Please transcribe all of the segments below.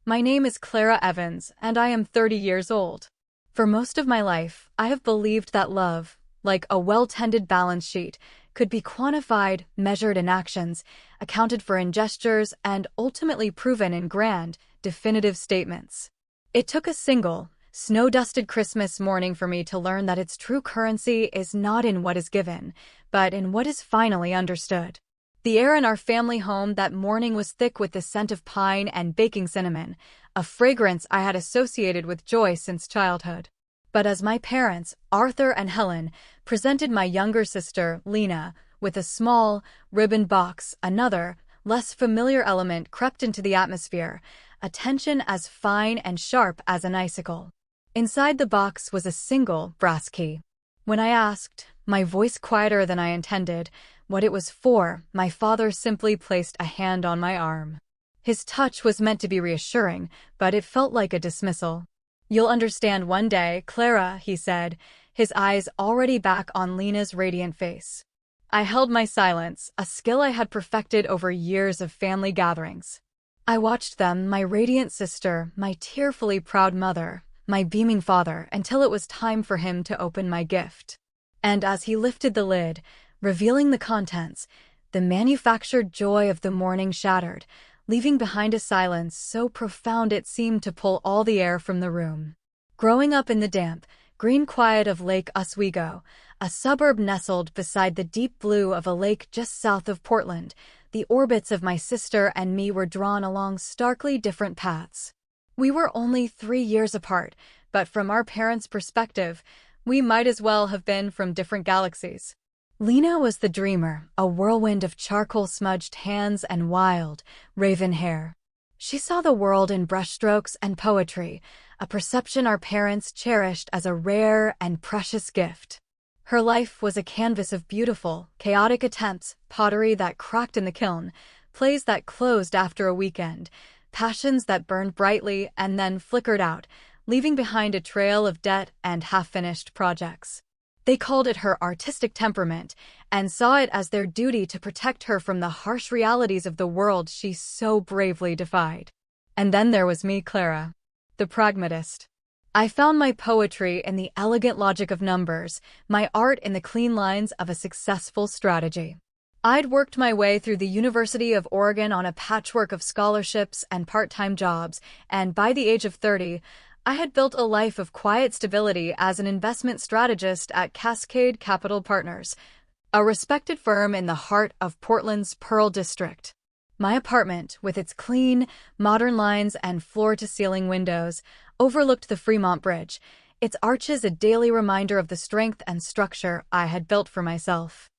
My name is Clara Evans, and I am 30 years old. For most of my life, I have believed that love, like a well-tended balance sheet, could be quantified, measured in actions, accounted for in gestures, and ultimately proven in grand, definitive statements. It took a single, snow-dusted Christmas morning for me to learn that its true currency is not in what is given, but in what is finally understood. The air in our family home that morning was thick with the scent of pine and baking cinnamon, a fragrance I had associated with joy since childhood. But as my parents, Arthur and Helen, presented my younger sister, Lena, with a small, ribbon box, another, less familiar element crept into the atmosphere, a tension as fine and sharp as an icicle. Inside the box was a single brass key. When I asked, my voice quieter than I intended, what it was for, my father simply placed a hand on my arm. His touch was meant to be reassuring, but it felt like a dismissal. "You'll understand one day, Clara," he said, his eyes already back on Lena's radiant face. I held my silence, a skill I had perfected over years of family gatherings. I watched them, my radiant sister, my tearfully proud mother, my beaming father, until it was time for him to open my gift. And as he lifted the lid, revealing the contents, the manufactured joy of the morning shattered, leaving behind a silence so profound it seemed to pull all the air from the room. Growing up in the damp, green quiet of Lake Oswego, a suburb nestled beside the deep blue of a lake just south of Portland, the orbits of my sister and me were drawn along starkly different paths. We were only 3 years apart, but from our parents' perspective, we might as well have been from different galaxies. Lena was the dreamer, a whirlwind of charcoal-smudged hands and wild, raven hair. She saw the world in brushstrokes and poetry, a perception our parents cherished as a rare and precious gift. Her life was a canvas of beautiful, chaotic attempts, pottery that cracked in the kiln, plays that closed after a weekend, passions that burned brightly and then flickered out, leaving behind a trail of debt and half-finished projects. They called it her artistic temperament and saw it as their duty to protect her from the harsh realities of the world she so bravely defied. And then there was me, Clara, the pragmatist. I found my poetry in the elegant logic of numbers, my art in the clean lines of a successful strategy. I'd worked my way through the University of Oregon on a patchwork of scholarships and part-time jobs, and by the age of 30, I had built a life of quiet stability as an investment strategist at Cascade Capital Partners, a respected firm in the heart of Portland's Pearl District. My apartment, with its clean, modern lines and floor-to-ceiling windows, overlooked the Fremont Bridge, its arches a daily reminder of the strength and structure I had built for myself.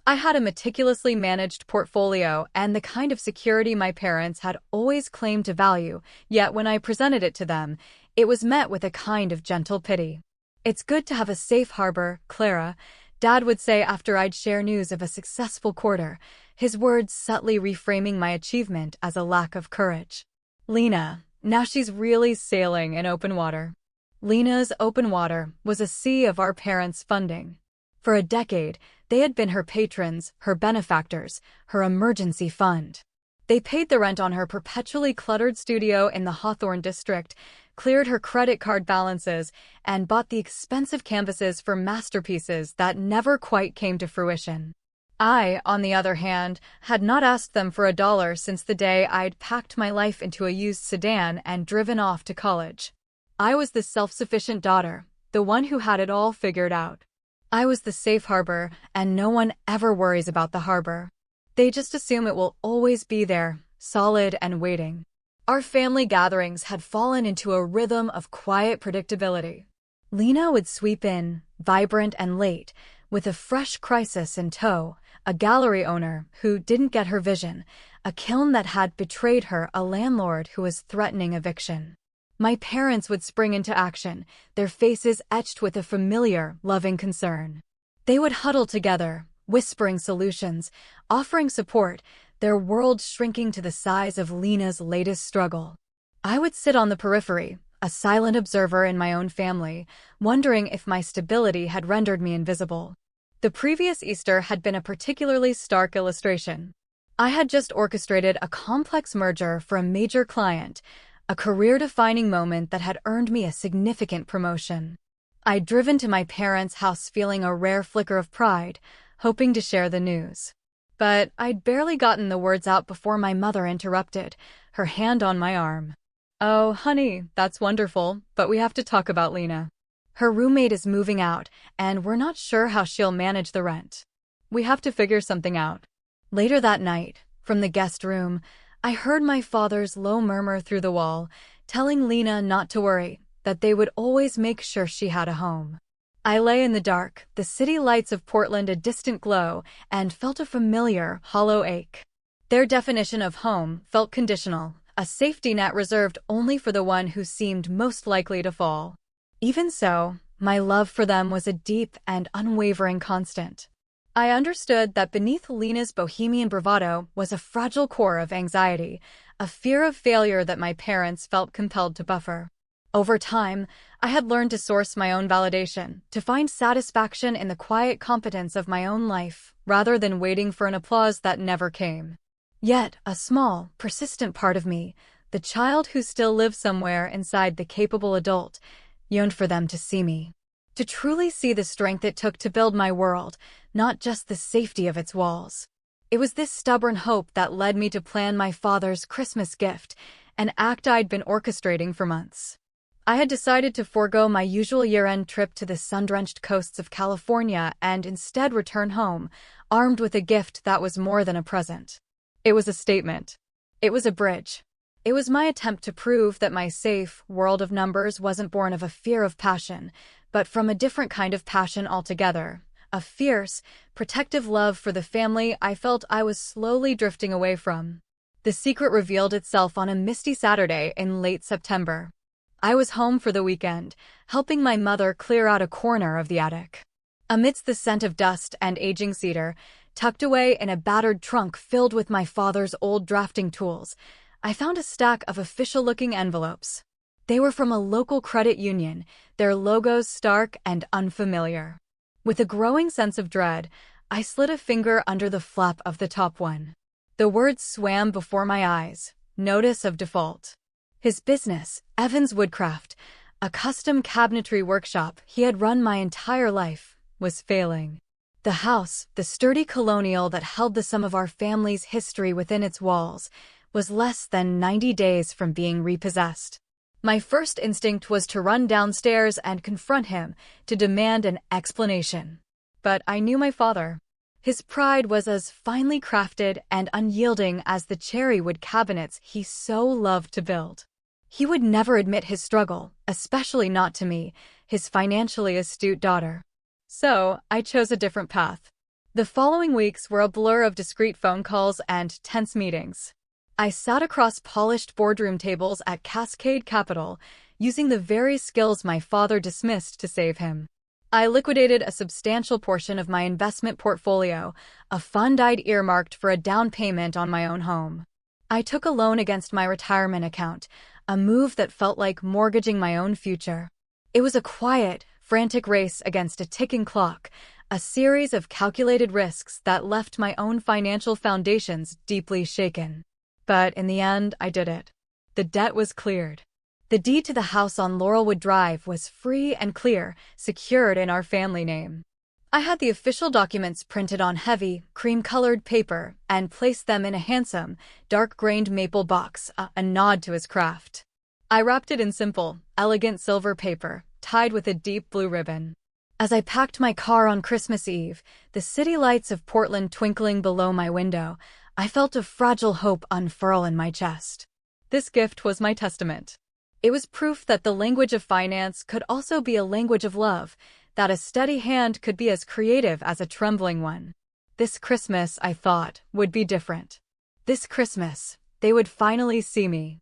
I had a meticulously managed portfolio and the kind of security my parents had always claimed to value, yet when I presented it to them, it was met with a kind of gentle pity. "It's good to have a safe harbor, Clara," Dad would say after I'd share news of a successful quarter, his words subtly reframing my achievement as a lack of courage. Lena, now she's really sailing in open water. Lena's open water was a sea of our parents' funding. For a decade, they had been her patrons, her benefactors, her emergency fund. They paid the rent on her perpetually cluttered studio in the Hawthorne district, cleared her credit card balances, and bought the expensive canvases for masterpieces that never quite came to fruition. I, on the other hand, had not asked them for $1 since the day I'd packed my life into a used sedan and driven off to college. I was the self-sufficient daughter, the one who had it all figured out. I was the safe harbor, and no one ever worries about the harbor. They just assume it will always be there, solid and waiting. Our family gatherings had fallen into a rhythm of quiet predictability. Lena would sweep in, vibrant and late, with a fresh crisis in tow, a gallery owner who didn't get her vision, a kiln that had betrayed her, a landlord who was threatening eviction. My parents would spring into action, their faces etched with a familiar, loving concern. They would huddle together, whispering solutions, offering support, their world shrinking to the size of Lena's latest struggle. I would sit on the periphery, a silent observer in my own family, wondering if my stability had rendered me invisible. The previous Easter had been a particularly stark illustration. I had just orchestrated a complex merger for a major client, a career-defining moment that had earned me a significant promotion. I'd driven to my parents' house feeling a rare flicker of pride, hoping to share the news. But I'd barely gotten the words out before my mother interrupted, her hand on my arm. "Oh, honey, that's wonderful, but we have to talk about Lena. Her roommate is moving out, and we're not sure how she'll manage the rent. We have to figure something out." Later that night, from the guest room, I heard my father's low murmur through the wall, telling Lena not to worry, that they would always make sure she had a home. I lay in the dark, the city lights of Portland a distant glow, and felt a familiar, hollow ache. Their definition of home felt conditional, a safety net reserved only for the one who seemed most likely to fall. Even so, my love for them was a deep and unwavering constant. I understood that beneath Lena's bohemian bravado was a fragile core of anxiety, a fear of failure that my parents felt compelled to buffer. Over time, I had learned to source my own validation, to find satisfaction in the quiet competence of my own life, rather than waiting for an applause that never came. Yet, a small, persistent part of me, the child who still lives somewhere inside the capable adult, yearned for them to see me. To truly see the strength it took to build my world, not just the safety of its walls. It was this stubborn hope that led me to plan my father's Christmas gift, an act I'd been orchestrating for months. I had decided to forego my usual year-end trip to the sun-drenched coasts of California and instead return home, armed with a gift that was more than a present. It was a statement. It was a bridge. It was my attempt to prove that my safe world of numbers wasn't born of a fear of passion, but from a different kind of passion altogether, a fierce, protective love for the family I felt I was slowly drifting away from. The secret revealed itself on a misty Saturday in late September. I was home for the weekend, helping my mother clear out a corner of the attic. Amidst the scent of dust and aging cedar, tucked away in a battered trunk filled with my father's old drafting tools, I found a stack of official-looking envelopes. They were from a local credit union, their logos stark and unfamiliar. With a growing sense of dread, I slid a finger under the flap of the top one. The words swam before my eyes, notice of default. His business, Evans Woodcraft, a custom cabinetry workshop he had run my entire life, was failing. The house, the sturdy colonial that held the sum of our family's history within its walls, was less than 90 days from being repossessed. My first instinct was to run downstairs and confront him, to demand an explanation. But I knew my father. His pride was as finely crafted and unyielding as the cherrywood cabinets he so loved to build. He would never admit his struggle, especially not to me, his financially astute daughter. So, I chose a different path. The following weeks were a blur of discreet phone calls and tense meetings. I sat across polished boardroom tables at Cascade Capital, using the very skills my father dismissed to save him. I liquidated a substantial portion of my investment portfolio, a fund I'd earmarked for a down payment on my own home. I took a loan against my retirement account, a move that felt like mortgaging my own future. It was a quiet, frantic race against a ticking clock, a series of calculated risks that left my own financial foundations deeply shaken. But in the end, I did it. The debt was cleared. The deed to the house on Laurelwood Drive was free and clear, secured in our family name. I had the official documents printed on heavy, cream-colored paper and placed them in a handsome, dark-grained maple box, a nod to his craft. I wrapped it in simple, elegant silver paper, tied with a deep blue ribbon. As I packed my car on Christmas Eve, the city lights of Portland twinkling below my window, I felt a fragile hope unfurl in my chest. This gift was my testament. It was proof that the language of finance could also be a language of love, that a steady hand could be as creative as a trembling one. This Christmas, I thought, would be different. This Christmas, they would finally see me.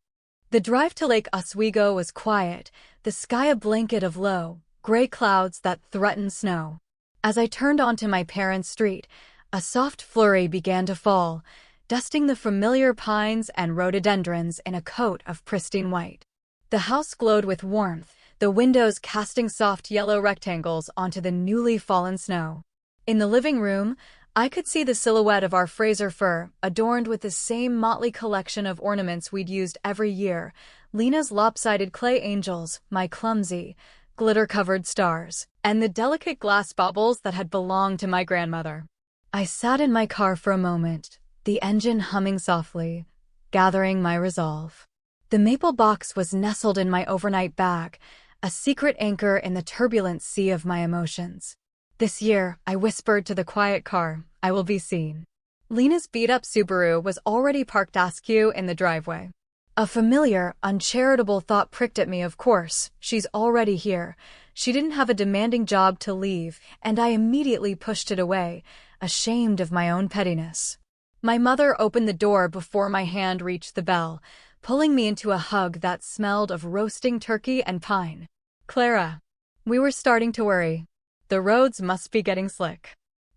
The drive to Lake Oswego was quiet, the sky a blanket of low, gray clouds that threatened snow. As I turned onto my parents' street, a soft flurry began to fall, dusting the familiar pines and rhododendrons in a coat of pristine white. The house glowed with warmth, the windows casting soft yellow rectangles onto the newly fallen snow. In the living room, I could see the silhouette of our Fraser fir, adorned with the same motley collection of ornaments we'd used every year, Lena's lopsided clay angels, my clumsy, glitter-covered stars, and the delicate glass baubles that had belonged to my grandmother. I sat in my car for a moment, the engine humming softly, gathering my resolve. The maple box was nestled in my overnight bag, a secret anchor in the turbulent sea of my emotions. This year, I whispered to the quiet car, I will be seen. Lena's beat-up Subaru was already parked askew in the driveway. A familiar, uncharitable thought pricked at me, of course. She's already here. She didn't have a demanding job to leave, and I immediately pushed it away, ashamed of my own pettiness. My mother opened the door before my hand reached the bell, pulling me into a hug that smelled of roasting turkey and pine. Clara. We were starting to worry. The roads must be getting slick.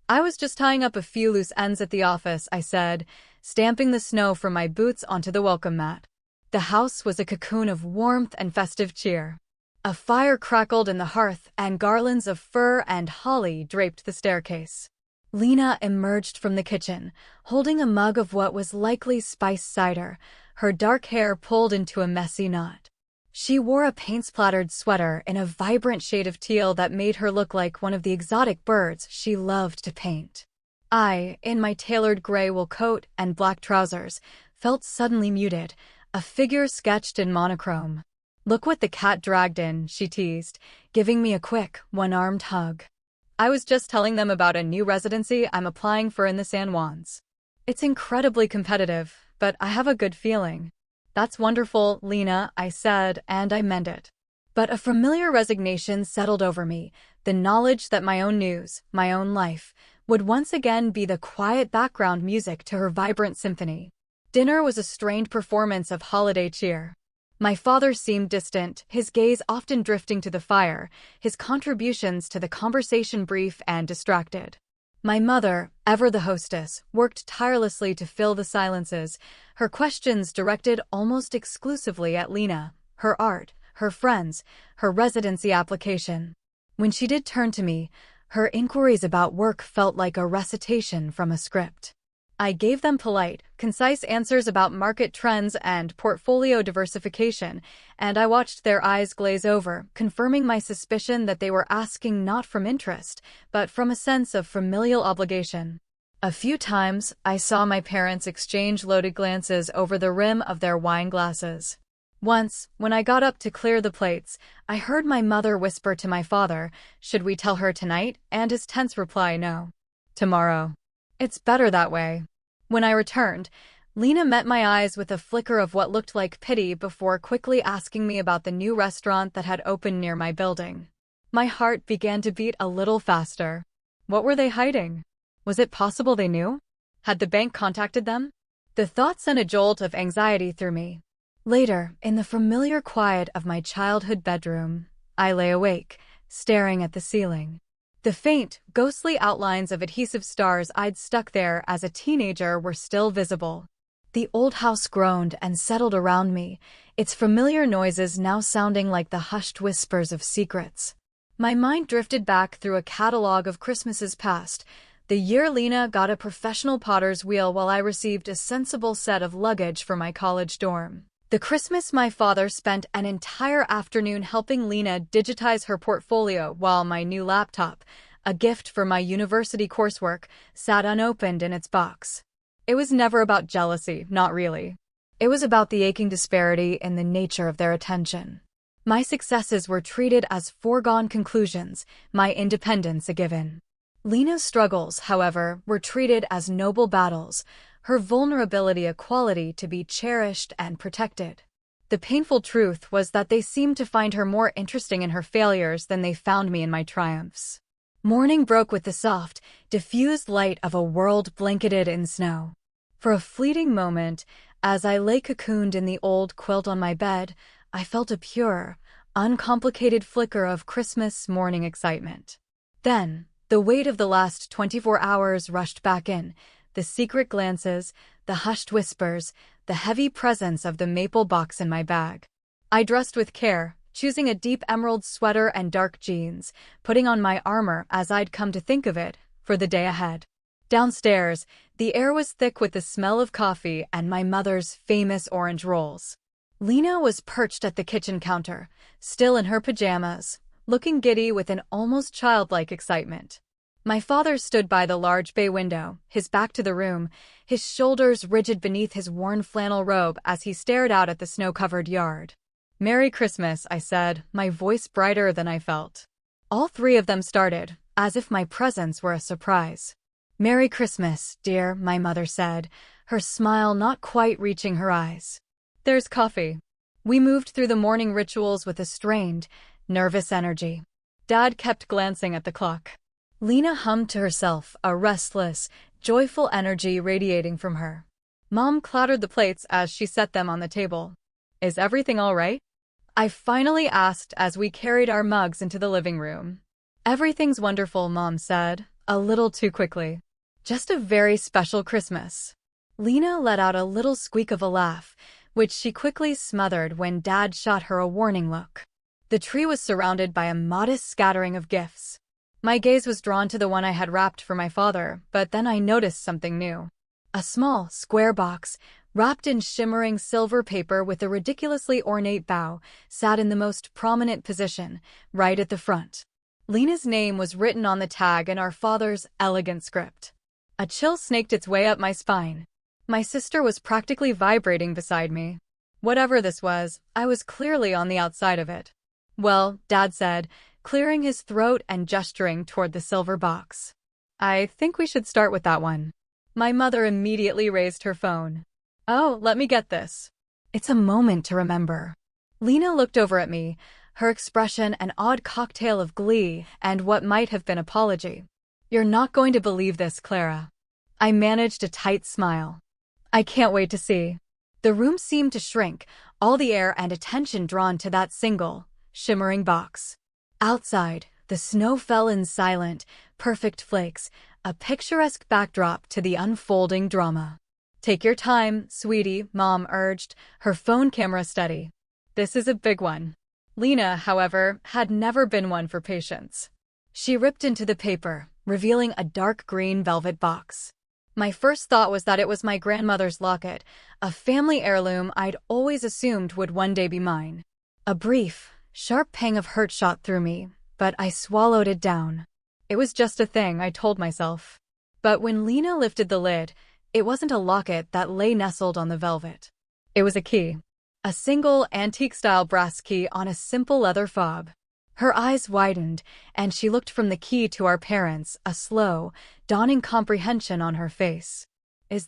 I was just tying up a few loose ends at the office, I said, stamping the snow from my boots onto the welcome mat. The house was a cocoon of warmth and festive cheer. A fire crackled in the hearth, and garlands of fir and holly draped the staircase. Lena emerged from the kitchen, holding a mug of what was likely spiced cider, her dark hair pulled into a messy knot. She wore a paint-splattered sweater in a vibrant shade of teal that made her look like one of the exotic birds she loved to paint. I, in my tailored gray wool coat and black trousers, felt suddenly muted, a figure sketched in monochrome. Look what the cat dragged in, she teased, giving me a quick, one-armed hug. I was just telling them about a new residency I'm applying for in the San Juans. It's incredibly competitive, but I have a good feeling. That's wonderful, Lena, I said, and I meant it. But a familiar resignation settled over me, the knowledge that my own news, my own life, would once again be the quiet background music to her vibrant symphony. Dinner was a strained performance of holiday cheer. My father seemed distant, his gaze often drifting to the fire, his contributions to the conversation brief and distracted. My mother, ever the hostess, worked tirelessly to fill the silences, her questions directed almost exclusively at Lena, her art, her friends, her residency application. When she did turn to me, her inquiries about work felt like a recitation from a script. I gave them polite, concise answers about market trends and portfolio diversification, and I watched their eyes glaze over, confirming my suspicion that they were asking not from interest, but from a sense of familial obligation. A few times, I saw my parents exchange loaded glances over the rim of their wine glasses. Once, when I got up to clear the plates, I heard my mother whisper to my father, "Should we tell her tonight?" and his tense reply, "No. Tomorrow. It's better that way." When I returned, Lena met my eyes with a flicker of what looked like pity before quickly asking me about the new restaurant that had opened near my building. My heart began to beat a little faster. What were they hiding? Was it possible they knew? Had the bank contacted them? The thought sent a jolt of anxiety through me. Later, in the familiar quiet of my childhood bedroom, I lay awake, staring at the ceiling. The faint, ghostly outlines of adhesive stars I'd stuck there as a teenager were still visible. The old house groaned and settled around me, its familiar noises now sounding like the hushed whispers of secrets. My mind drifted back through a catalog of Christmases past, the year Lena got a professional potter's wheel while I received a sensible set of luggage for my college dorm. The Christmas my father spent an entire afternoon helping Lena digitize her portfolio while my new laptop, a gift for my university coursework, sat unopened in its box. It was never about jealousy, not really. It was about the aching disparity in the nature of their attention. My successes were treated as foregone conclusions, my independence a given. Lena's struggles, however, were treated as noble battles, her vulnerability a quality to be cherished and protected. The painful truth was that they seemed to find her more interesting in her failures than they found me in my triumphs. Morning broke with the soft, diffused light of a world blanketed in snow. For a fleeting moment, as I lay cocooned in the old quilt on my bed, I felt a pure, uncomplicated flicker of Christmas morning excitement. Then, the weight of the last 24 hours rushed back in, the secret glances, the hushed whispers, the heavy presence of the maple box in my bag. I dressed with care, choosing a deep emerald sweater and dark jeans, putting on my armor as I'd come to think of it, for the day ahead. Downstairs, the air was thick with the smell of coffee and my mother's famous orange rolls. Lena was perched at the kitchen counter, still in her pajamas, looking giddy with an almost childlike excitement. My father stood by the large bay window, his back to the room, his shoulders rigid beneath his worn flannel robe as he stared out at the snow-covered yard. "Merry Christmas," I said, my voice brighter than I felt. All three of them started, as if my presence were a surprise. "Merry Christmas, dear," my mother said, her smile not quite reaching her eyes. "There's coffee." We moved through the morning rituals with a strained, nervous energy. Dad kept glancing at the clock. Lena hummed to herself, a restless, joyful energy radiating from her. Mom clattered the plates as she set them on the table. "Is everything all right?" I finally asked as we carried our mugs into the living room. "Everything's wonderful," Mom said, a little too quickly. "Just a very special Christmas." Lena let out a little squeak of a laugh, which she quickly smothered when Dad shot her a warning look. The tree was surrounded by a modest scattering of gifts. My gaze was drawn to the one I had wrapped for my father, but then I noticed something new. A small, square box, wrapped in shimmering silver paper with a ridiculously ornate bow, sat in the most prominent position, right at the front. Lena's name was written on the tag in our father's elegant script. A chill snaked its way up my spine. My sister was practically vibrating beside me. Whatever this was, I was clearly on the outside of it. "Well," Dad said, clearing his throat and gesturing toward the silver box. "I think we should start with that one." My mother immediately raised her phone. "Oh, let me get this." "It's a moment to remember." Lena looked over at me, her expression an odd cocktail of glee and what might have been apology. "You're not going to believe this, Clara." I managed a tight smile. "I can't wait to see." The room seemed to shrink, all the air and attention drawn to that single, shimmering box. Outside, the snow fell in silent, perfect flakes, a picturesque backdrop to the unfolding drama. "Take your time, sweetie," Mom urged, her phone camera steady. "This is a big one." Lena, however, had never been one for patience. She ripped into the paper, revealing a dark green velvet box. My first thought was that it was my grandmother's locket, a family heirloom I'd always assumed would one day be mine. A brief, sharp pang of hurt shot through me, but I swallowed it down. It was just a thing, I told myself. But when Lena lifted the lid, it wasn't a locket that lay nestled on the velvet. It was a key. A single, antique-style brass key on a simple leather fob. Her eyes widened, and she looked from the key to our parents, a slow, dawning comprehension on her face. Is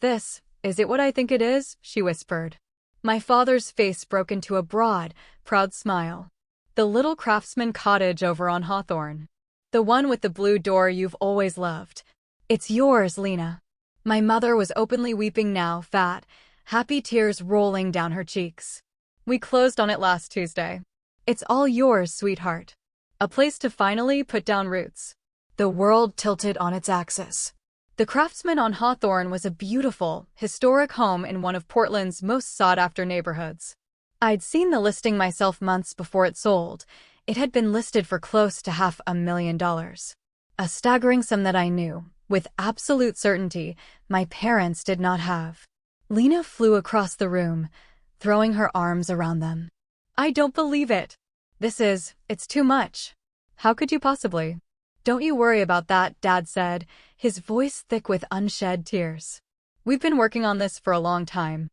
it what I think it is?" she whispered. My father's face broke into a broad, proud smile. "The little craftsman cottage over on Hawthorne. The one with the blue door you've always loved. It's yours, Lena." My mother was openly weeping now, fat, happy tears rolling down her cheeks. "We closed on it last Tuesday. It's all yours, sweetheart. A place to finally put down roots." The world tilted on its axis. The Craftsman on Hawthorne was a beautiful, historic home in one of Portland's most sought-after neighborhoods. I'd seen the listing myself months before it sold. It had been listed for close to $500,000. A staggering sum that I knew, with absolute certainty, my parents did not have. Lena flew across the room, throwing her arms around them. "I don't believe it. It's too much. How could you possibly?" "Don't you worry about that," Dad said, his voice thick with unshed tears. "We've been working on this for a long time.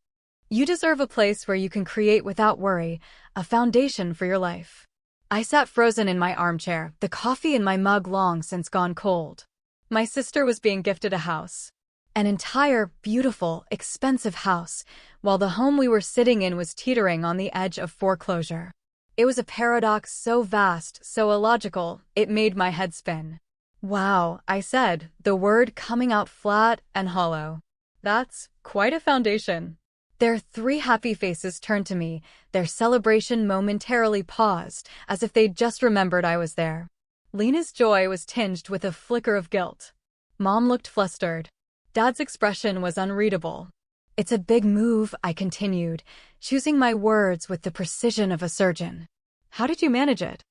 You deserve a place where you can create without worry, a foundation for your life." I sat frozen in my armchair, the coffee in my mug long since gone cold. My sister was being gifted a house. An entire, beautiful, expensive house, while the home we were sitting in was teetering on the edge of foreclosure. It was a paradox so vast, so illogical, it made my head spin. "Wow," I said, the word coming out flat and hollow. "That's quite a foundation." Their three happy faces turned to me, their celebration momentarily paused, as if they'd just remembered I was there. Lena's joy was tinged with a flicker of guilt. Mom looked flustered. Dad's expression was unreadable. "It's a big move," I continued, choosing my words with the precision of a surgeon. "How did you manage it?"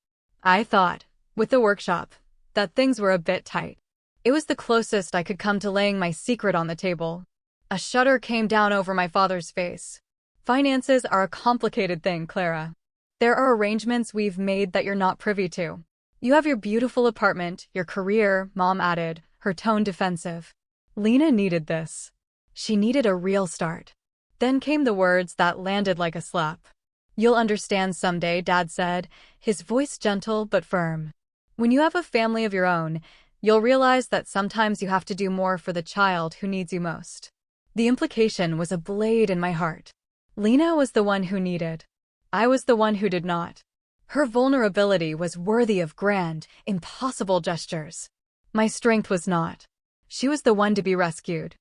I thought, with the workshop, that things were a bit tight. It was the closest I could come to laying my secret on the table. A shudder came down over my father's face. Finances are a complicated thing, Clara. There are arrangements we've made that you're not privy to. You have your beautiful apartment, your career, Mom added, her tone defensive. Lena needed this. She needed a real start. Then came the words that landed like a slap. You'll understand someday, Dad said, his voice gentle but firm. When you have a family of your own, you'll realize that sometimes you have to do more for the child who needs you most. The implication was a blade in my heart. Lena was the one who needed. I was the one who did not. Her vulnerability was worthy of grand, impossible gestures. My strength was not. She was the one to be rescued.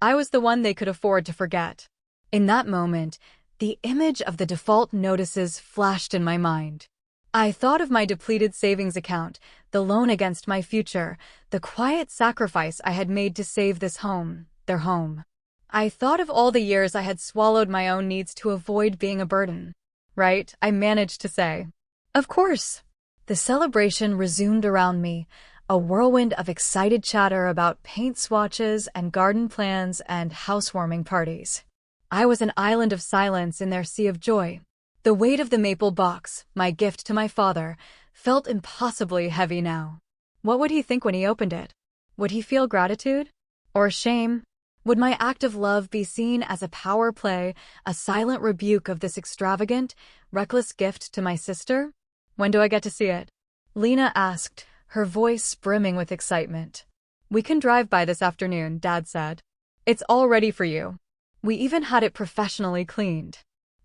I was the one they could afford to forget. In that moment, the image of the default notices flashed in my mind. I thought of my depleted savings account, the loan against my future, the quiet sacrifice I had made to save this home, their home. I thought of all the years I had swallowed my own needs to avoid being a burden. Right, I managed to say. Of course. The celebration resumed around me, a whirlwind of excited chatter about paint swatches and garden plans and housewarming parties. I was an island of silence in their sea of joy. The weight of the maple box, my gift to my father, felt impossibly heavy now. What would he think when he opened it? Would he feel gratitude? Or shame? Would my act of love be seen as a power play, a silent rebuke of this extravagant, reckless gift to my sister? When do I get to see it? Lena asked, her voice brimming with excitement. We can drive by this afternoon, Dad said. It's all ready for you. We even had it professionally cleaned.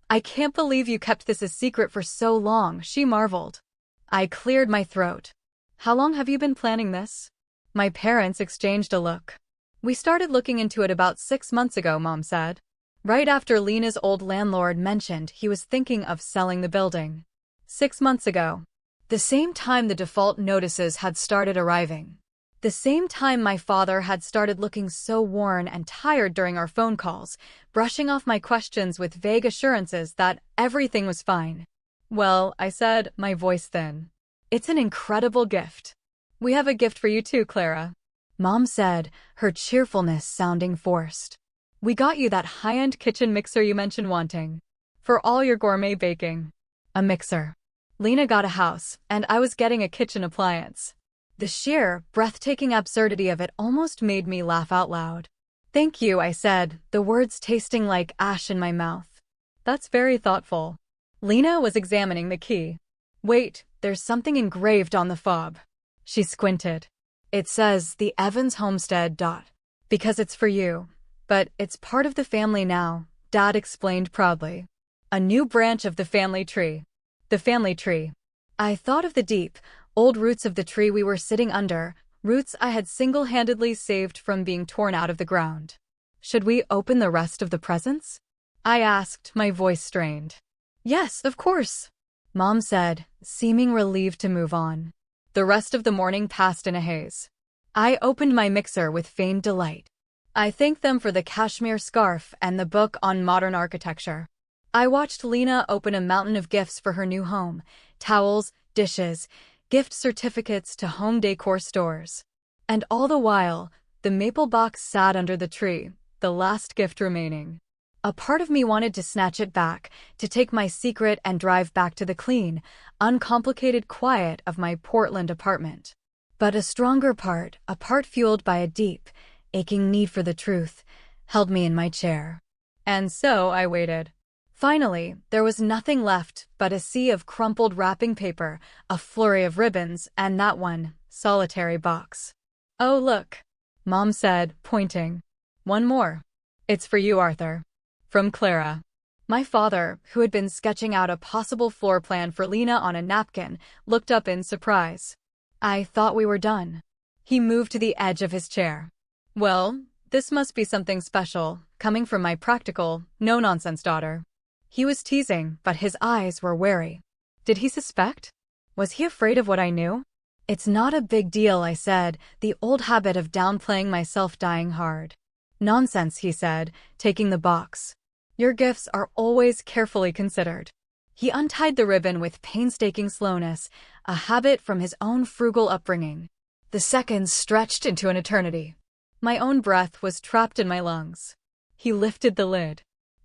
I can't believe you kept this a secret for so long, she marveled. I cleared my throat. How long have you been planning this? My parents exchanged a look. We started looking into it about 6 months ago, Mom said. Right after Lena's old landlord mentioned he was thinking of selling the building. 6 months ago. The same time the default notices had started arriving. The same time my father had started looking so worn and tired during our phone calls, brushing off my questions with vague assurances that everything was fine. Well, I said, my voice thin. It's an incredible gift. We have a gift for you too, Clara. Mom said, her cheerfulness sounding forced. We got you that high-end kitchen mixer you mentioned wanting. For all your gourmet baking. A mixer. Lena got a house, and I was getting a kitchen appliance. The sheer, breathtaking absurdity of it almost made me laugh out loud. Thank you, I said, the words tasting like ash in my mouth. That's very thoughtful. Lena was examining the key. Wait, there's something engraved on the fob. She squinted. It says, the Evans Homestead. Because it's for you. But it's part of the family now, Dad explained proudly. A new branch of the family tree. The family tree. I thought of the deep, old roots of the tree we were sitting under, roots I had single-handedly saved from being torn out of the ground. Should we open the rest of the presents? I asked, my voice strained. Yes, of course, Mom said, seeming relieved to move on. The rest of the morning passed in a haze. I opened my mixer with feigned delight. I thanked them for the cashmere scarf and the book on modern architecture. I watched Lena open a mountain of gifts for her new home, towels, dishes, gift certificates to home decor stores. And all the while, the maple box sat under the tree, the last gift remaining. A part of me wanted to snatch it back, to take my secret and drive back to the clean, uncomplicated quiet of my Portland apartment. But a stronger part, a part fueled by a deep, aching need for the truth, held me in my chair. And so I waited. Finally, there was nothing left but a sea of crumpled wrapping paper, a flurry of ribbons, and that one solitary box. Oh, look, Mom said, pointing. One more. It's for you, Arthur. From Clara. My father, who had been sketching out a possible floor plan for Lena on a napkin, looked up in surprise. I thought we were done. He moved to the edge of his chair. Well, this must be something special, coming from my practical, no-nonsense daughter. He was teasing, but his eyes were wary. Did he suspect? Was he afraid of what I knew? It's not a big deal, I said, the old habit of downplaying myself dying hard. Nonsense, he said, taking the box. Your gifts are always carefully considered. He untied the ribbon with painstaking slowness, a habit from his own frugal upbringing. The seconds stretched into an eternity. My own breath was trapped in my lungs. He lifted the lid.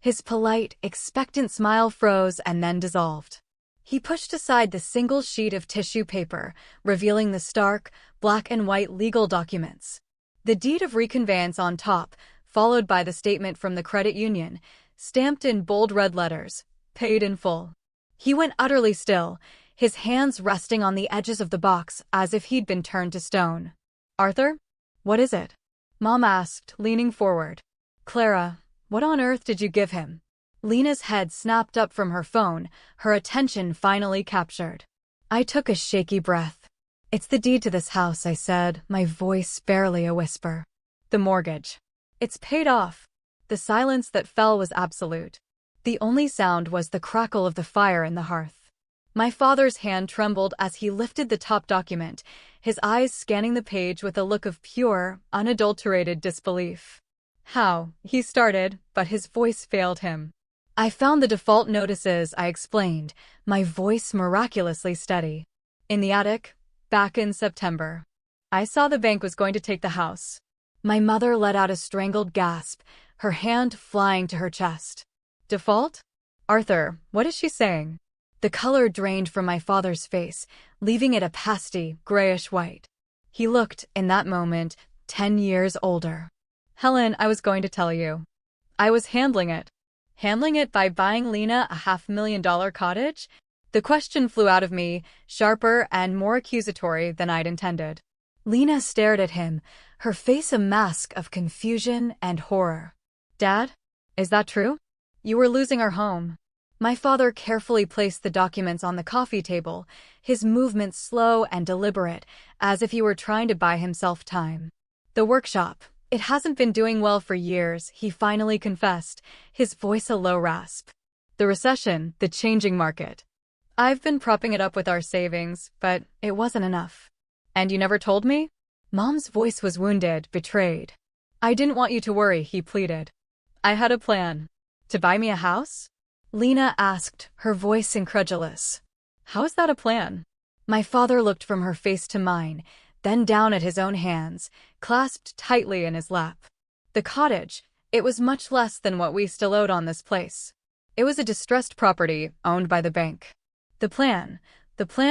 His polite, expectant smile froze and then dissolved. He pushed aside the single sheet of tissue paper, revealing the stark, black and white legal documents. The deed of reconveyance on top, followed by the statement from the credit union, stamped in bold red letters, paid in full. He went utterly still, his hands resting on the edges of the box as if he'd been turned to stone. "Arthur? What is it?" Mom asked, leaning forward. "Clara, what on earth did you give him?" Lena's head snapped up from her phone, her attention finally captured. I took a shaky breath. "It's the deed to this house," I said, my voice barely a whisper. "The mortgage. It's paid off." The silence that fell was absolute. The only sound was the crackle of the fire in the hearth. My father's hand trembled as he lifted the top document, his eyes scanning the page with a look of pure, unadulterated disbelief. "How?" he started, but his voice failed him. "I found the default notices," I explained, my voice miraculously steady. "In the attic, back in September. I saw the bank was going to take the house." My mother let out a strangled gasp, her hand flying to her chest. "Default? Arthur, what is she saying?" The color drained from my father's face, leaving it a pasty, grayish white. He looked, in that moment, 10 years older. "Helen, I was going to tell you. I was handling it." "Handling it by buying Lena a $500,000 cottage?" The question flew out of me, sharper and more accusatory than I'd intended. Lena stared at him, her face a mask of confusion and horror. "Dad? Is that true? You were losing our home." My father carefully placed the documents on the coffee table, his movements slow and deliberate, as if he were trying to buy himself time. "The workshop. It hasn't been doing well for years," he finally confessed, his voice a low rasp. "The recession, the changing market. I've been propping it up with our savings, but it wasn't enough." "And you never told me?" Mom's voice was wounded, betrayed. "I didn't want you to worry," he pleaded. "I had a plan." "To buy me a house?" Lena asked, her voice incredulous. "How is that a plan?" My father looked from her face to mine, then down at his own hands, clasped tightly in his lap. "The cottage, it was much less than what we still owed on this place. It was a distressed property owned by the bank. The plan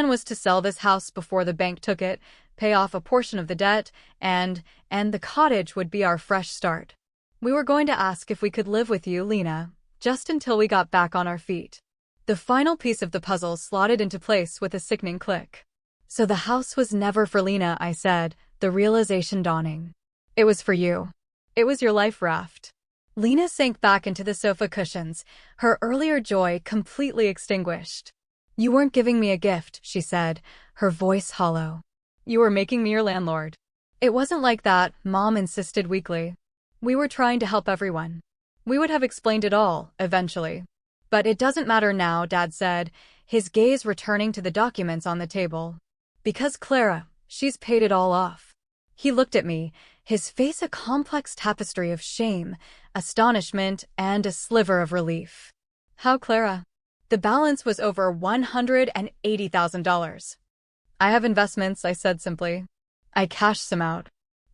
was to sell this house before the bank took it, pay off a portion of the debt, and the cottage would be our fresh start. We were going to ask if we could live with you, Lena, just until we got back on our feet." The final piece of the puzzle slotted into place with a sickening click. "So the house was never for Lena," I said, the realization dawning. "It was for you. It was your life raft." Lena sank back into the sofa cushions, her earlier joy completely extinguished. "You weren't giving me a gift," she said, her voice hollow. "You were making me your landlord." "It wasn't like that," Mom insisted weakly. "We were trying to help everyone. We would have explained it all, eventually. But it doesn't matter now," Dad said, his gaze returning to the documents on the table. "Because Clara, she's paid it all off." He looked at me, his face a complex tapestry of shame, astonishment, and a sliver of relief. "How, Clara?" The balance was over $180,000. "I have investments," I said simply. "I cashed some out.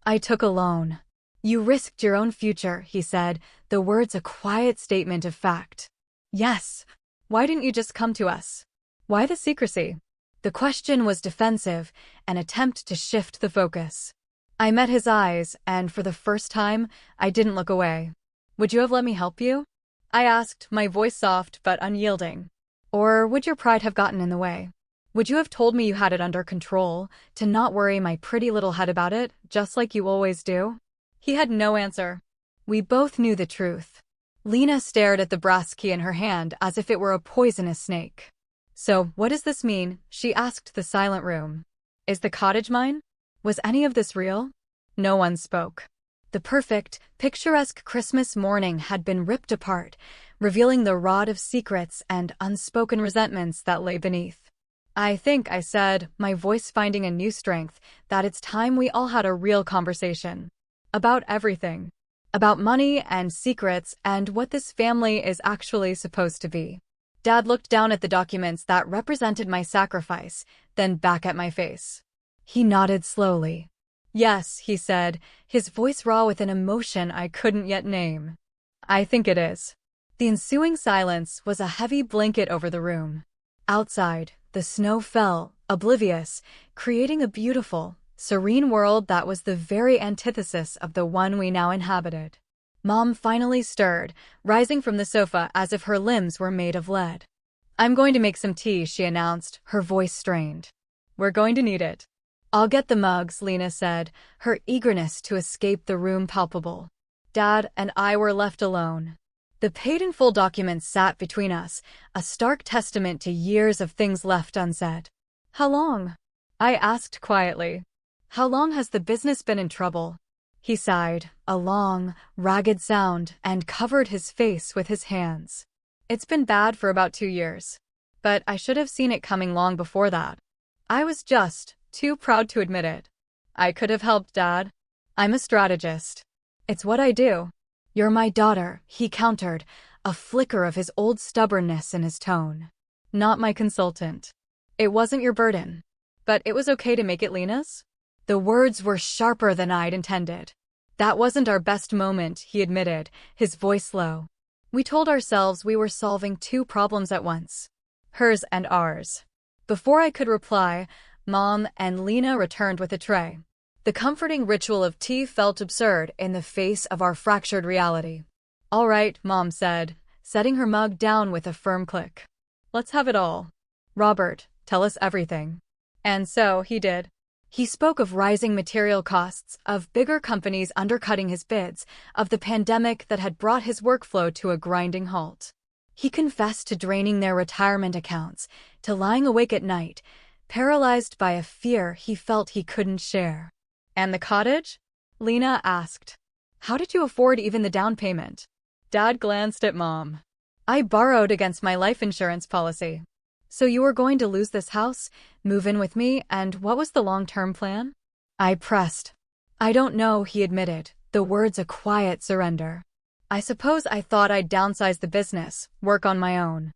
I took a loan." "You risked your own future," he said, the words a quiet statement of fact. "Yes. Why didn't you just come to us? Why the secrecy?" The question was defensive, an attempt to shift the focus. I met his eyes, and for the first time, I didn't look away. "Would you have let me help you?" I asked, my voice soft but unyielding. "Or would your pride have gotten in the way? Would you have told me you had it under control, to not worry my pretty little head about it, just like you always do?" He had no answer. We both knew the truth. Lena stared at the brass key in her hand as if it were a poisonous snake. "So, what does this mean?" she asked the silent room. "Is the cottage mine? Was any of this real?" No one spoke. The perfect, picturesque Christmas morning had been ripped apart, revealing the rod of secrets and unspoken resentments that lay beneath. "I think," I said, my voice finding a new strength, "that it's time we all had a real conversation. About everything. About money and secrets and what this family is actually supposed to be." Dad looked down at the documents that represented my sacrifice, then back at my face. He nodded slowly. "Yes," he said, his voice raw with an emotion I couldn't yet name. "I think it is. The ensuing silence was a heavy blanket over the room. Outside, the snow fell, oblivious, creating a beautiful, serene world that was the very antithesis of the one we now inhabited. Mom finally stirred, rising from the sofa as if her limbs were made of lead. "I'm going to make some tea," she announced, her voice strained. "We're going to need it." "I'll get the mugs," Lena said, her eagerness to escape the room palpable. Dad and I were left alone. The paid-in-full documents sat between us, a stark testament to years of things left unsaid. "How long?" I asked quietly. "How long has the business been in trouble?" He sighed, a long, ragged sound, and covered his face with his hands. "It's been bad for about 2 years. But I should have seen it coming long before that. I was just too proud to admit it. I could have helped, Dad. I'm a strategist. It's what I do." "You're my daughter," he countered, a flicker of his old stubbornness in his tone. "Not my consultant. It wasn't your burden. But it was okay to make it Lena's?" The words were sharper than I'd intended. "That wasn't our best moment," he admitted, his voice low. "We told ourselves we were solving 2 problems at once. Hers and ours." Before I could reply, Mom and Lena returned with a tray. The comforting ritual of tea felt absurd in the face of our fractured reality. "All right," Mom said, setting her mug down with a firm click. "Let's have it all. Robert, tell us everything." And so he did. He spoke of rising material costs, of bigger companies undercutting his bids, of the pandemic that had brought his workflow to a grinding halt. He confessed to draining their retirement accounts, to lying awake at night, paralyzed by a fear he felt he couldn't share. "And the cottage?" Lena asked. "How did you afford even the down payment?" Dad glanced at Mom. "I borrowed against my life insurance policy." "So you were going to lose this house, move in with me, and what was the long-term plan?" I pressed. "I don't know," he admitted, the words a quiet surrender. "I suppose I thought I'd downsize the business, work on my own.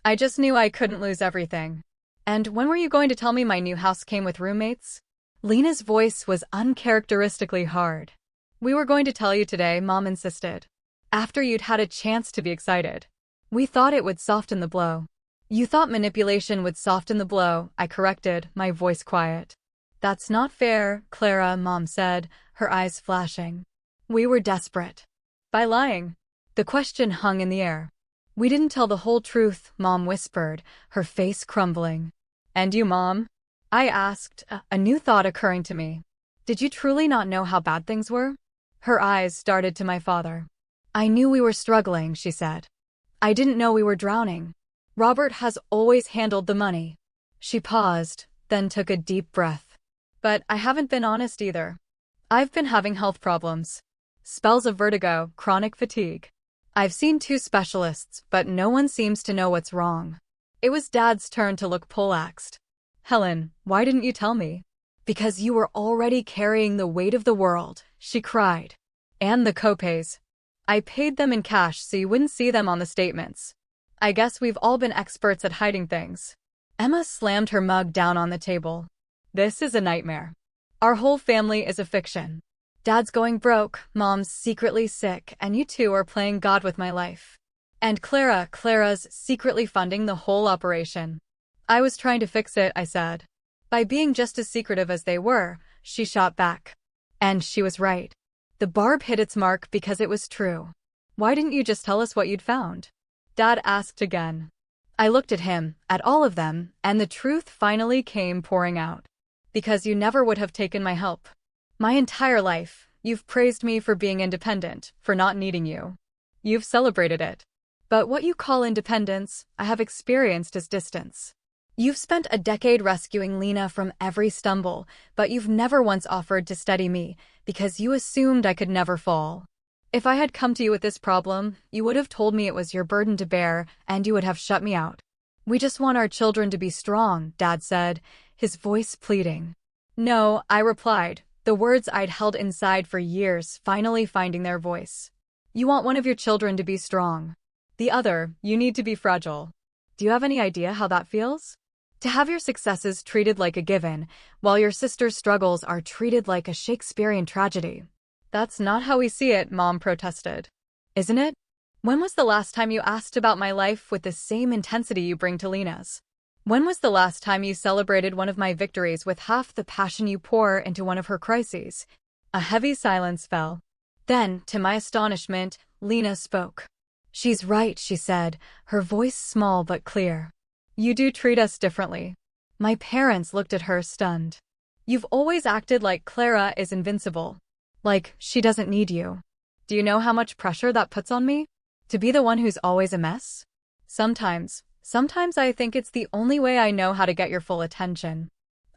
I just knew I couldn't lose everything." "And when were you going to tell me my new house came with roommates?" Lena's voice was uncharacteristically hard. "We were going to tell you today," Mom insisted. "After you'd had a chance to be excited. We thought it would soften the blow." "You thought manipulation would soften the blow," I corrected, my voice quiet. "That's not fair, Clara," Mom said, her eyes flashing. "We were desperate." "By lying?" The question hung in the air. "We didn't tell the whole truth," Mom whispered, her face crumbling. "And you, Mom?" I asked, a new thought occurring to me. "Did you truly not know how bad things were?" Her eyes darted to my father. "I knew we were struggling," she said. "I didn't know we were drowning. Robert has always handled the money." She paused, then took a deep breath. "But I haven't been honest either. I've been having health problems. Spells of vertigo, chronic fatigue. I've seen 2 specialists, but no one seems to know what's wrong." It was Dad's turn to look poleaxed. "Helen, why didn't you tell me?" "Because you were already carrying the weight of the world," she cried. "And the copays. I paid them in cash so you wouldn't see them on the statements. I guess we've all been experts at hiding things." Emma slammed her mug down on the table. "This is a nightmare. Our whole family is a fiction. Dad's going broke, Mom's secretly sick, and you 2 are playing God with my life. And Clara's secretly funding the whole operation." "I was trying to fix it," I said. "By being just as secretive as they were," she shot back. And she was right. The barb hit its mark because it was true. "Why didn't you just tell us what you'd found?" Dad asked again. I looked at him, at all of them, and the truth finally came pouring out. "Because you never would have taken my help. My entire life, you've praised me for being independent, for not needing you. You've celebrated it. But what you call independence, I have experienced as distance. You've spent a decade rescuing Lena from every stumble, but you've never once offered to steady me, because you assumed I could never fall. If I had come to you with this problem, you would have told me it was your burden to bear, and you would have shut me out. We just want our children to be strong," Dad said, his voice pleading. "No," I replied, the words I'd held inside for years finally finding their voice. "You want one of your children to be strong. The other, you need to be fragile. Do you have any idea how that feels? To have your successes treated like a given, while your sister's struggles are treated like a Shakespearean tragedy." "That's not how we see it," Mom protested. "Isn't it? When was the last time you asked about my life with the same intensity you bring to Lena's? When was the last time you celebrated one of my victories with half the passion you pour into one of her crises? A heavy silence fell. Then, to my astonishment, Lena spoke. She's right, she said, her voice small but clear. You do treat us differently. My parents looked at her stunned. You've always acted like Clara is invincible. Like, she doesn't need you. Do you know how much pressure that puts on me? To be the one who's always a mess? Sometimes I think it's the only way I know how to get your full attention.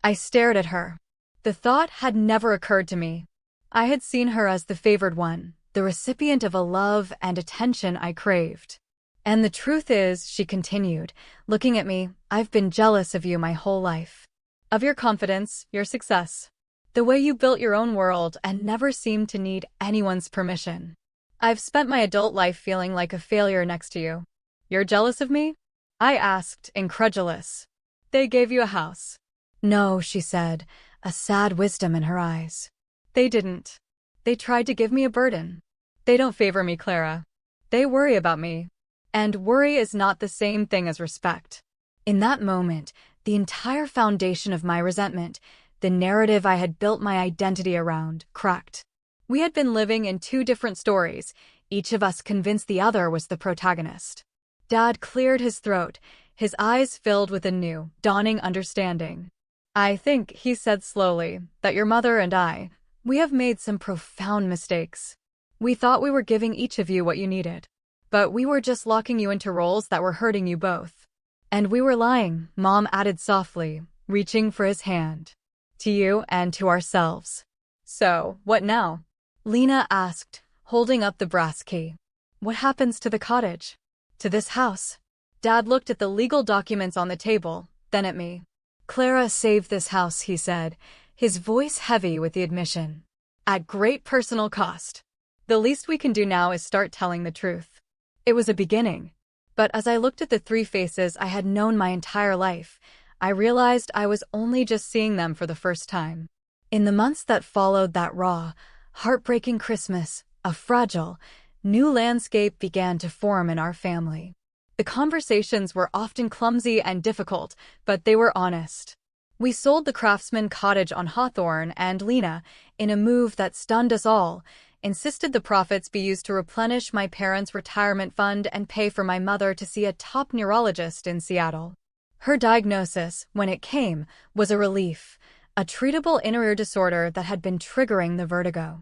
I stared at her. The thought had never occurred to me. I had seen her as the favored one, the recipient of a love and attention I craved. And the truth is, she continued, looking at me, I've been jealous of you my whole life. Of your confidence, your success. The way you built your own world and never seemed to need anyone's permission. I've spent my adult life feeling like a failure next to you. You're jealous of me? I asked, incredulous. They gave you a house. No, she said, a sad wisdom in her eyes. They didn't. They tried to give me a burden. They don't favor me, Clara. They worry about me. And worry is not the same thing as respect. In that moment, the entire foundation of my resentment, the narrative I had built my identity around, cracked. We had been living in two different stories, each of us convinced the other was the protagonist. Dad cleared his throat, his eyes filled with a new, dawning understanding. I think, he said slowly, that your mother and we have made some profound mistakes. We thought we were giving each of you what you needed. But we were just locking you into roles that were hurting you both. And we were lying, Mom added softly, reaching for his hand. To you and to ourselves. So, what now? Lena asked, holding up the brass key. What happens to the cottage? To this house? Dad looked at the legal documents on the table, then at me. Clara saved this house, he said, his voice heavy with the admission. At great personal cost. The least we can do now is start telling the truth. It was a beginning. But as I looked at the three faces I had known my entire life, I realized I was only just seeing them for the first time. In the months that followed that raw, heartbreaking Christmas, a fragile, new landscape began to form in our family. The conversations were often clumsy and difficult, but they were honest. We sold the Craftsman cottage on Hawthorne, and Lena, in a move that stunned us all, insisted the profits be used to replenish my parents' retirement fund and pay for my mother to see a top neurologist in Seattle. Her diagnosis, when it came, was a relief, a treatable inner ear disorder that had been triggering the vertigo.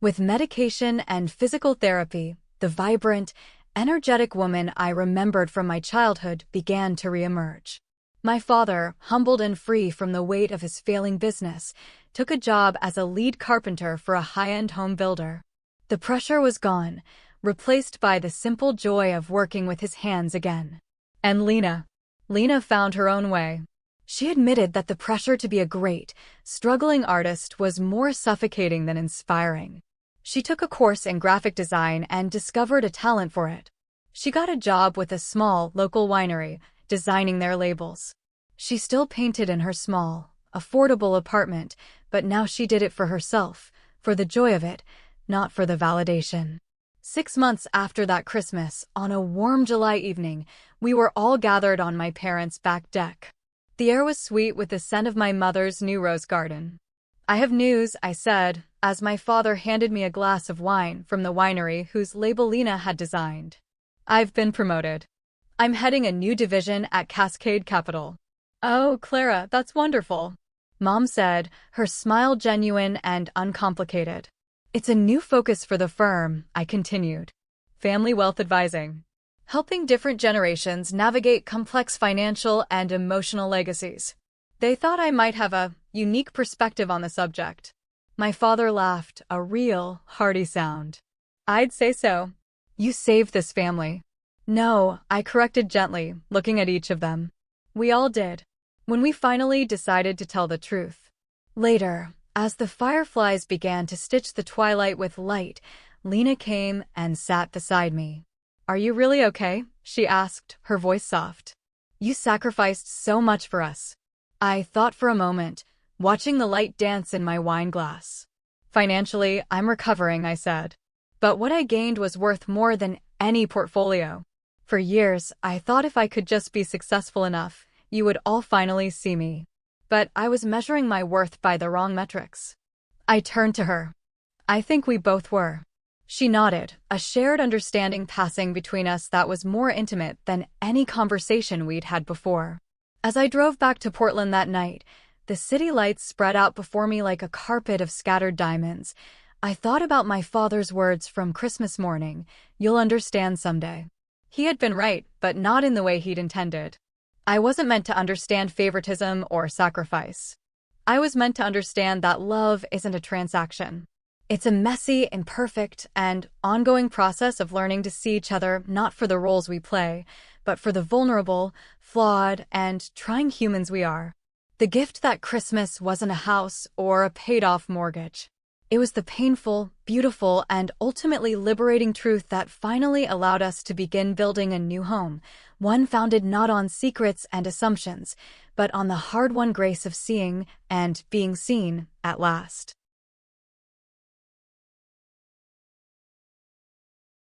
With medication and physical therapy, the vibrant, energetic woman I remembered from my childhood began to reemerge. My father, humbled and free from the weight of his failing business, took a job as a lead carpenter for a high-end home builder. The pressure was gone, replaced by the simple joy of working with his hands again. And Lena found her own way. She admitted that the pressure to be a great, struggling artist was more suffocating than inspiring. She took a course in graphic design and discovered a talent for it. She got a job with a small, local winery, designing their labels. She still painted in her small, affordable apartment, but now she did it for herself, for the joy of it, not for the validation. 6 months after that Christmas, on a warm July evening, we were all gathered on my parents' back deck. The air was sweet with the scent of my mother's new rose garden. I have news, I said, as my father handed me a glass of wine from the winery whose label Lena had designed. I've been promoted. I'm heading a new division at Cascade Capital. Oh, Clara, that's wonderful. Mom said, her smile genuine and uncomplicated. It's a new focus for the firm, I continued. Family wealth advising. Helping different generations navigate complex financial and emotional legacies. They thought I might have a unique perspective on the subject. My father laughed, a real, hearty sound. I'd say so. You saved this family. No, I corrected gently, looking at each of them. We all did. When we finally decided to tell the truth. Later, as the fireflies began to stitch the twilight with light, Lena came and sat beside me. Are you really okay? She asked, her voice soft. You sacrificed so much for us. I thought for a moment, watching the light dance in my wine glass. Financially, I'm recovering, I said. But what I gained was worth more than any portfolio. For years, I thought if I could just be successful enough, you would all finally see me. But I was measuring my worth by the wrong metrics. I turned to her. I think we both were. She nodded, a shared understanding passing between us that was more intimate than any conversation we'd had before. As I drove back to Portland that night, the city lights spread out before me like a carpet of scattered diamonds. I thought about my father's words from Christmas morning, "You'll understand someday." He had been right, but not in the way he'd intended. I wasn't meant to understand favoritism or sacrifice. I was meant to understand that love isn't a transaction. It's a messy, imperfect, and ongoing process of learning to see each other not for the roles we play, but for the vulnerable, flawed, and trying humans we are. The gift that Christmas wasn't a house or a paid-off mortgage. It was the painful, beautiful, and ultimately liberating truth that finally allowed us to begin building a new home, one founded not on secrets and assumptions, but on the hard-won grace of seeing and being seen at last.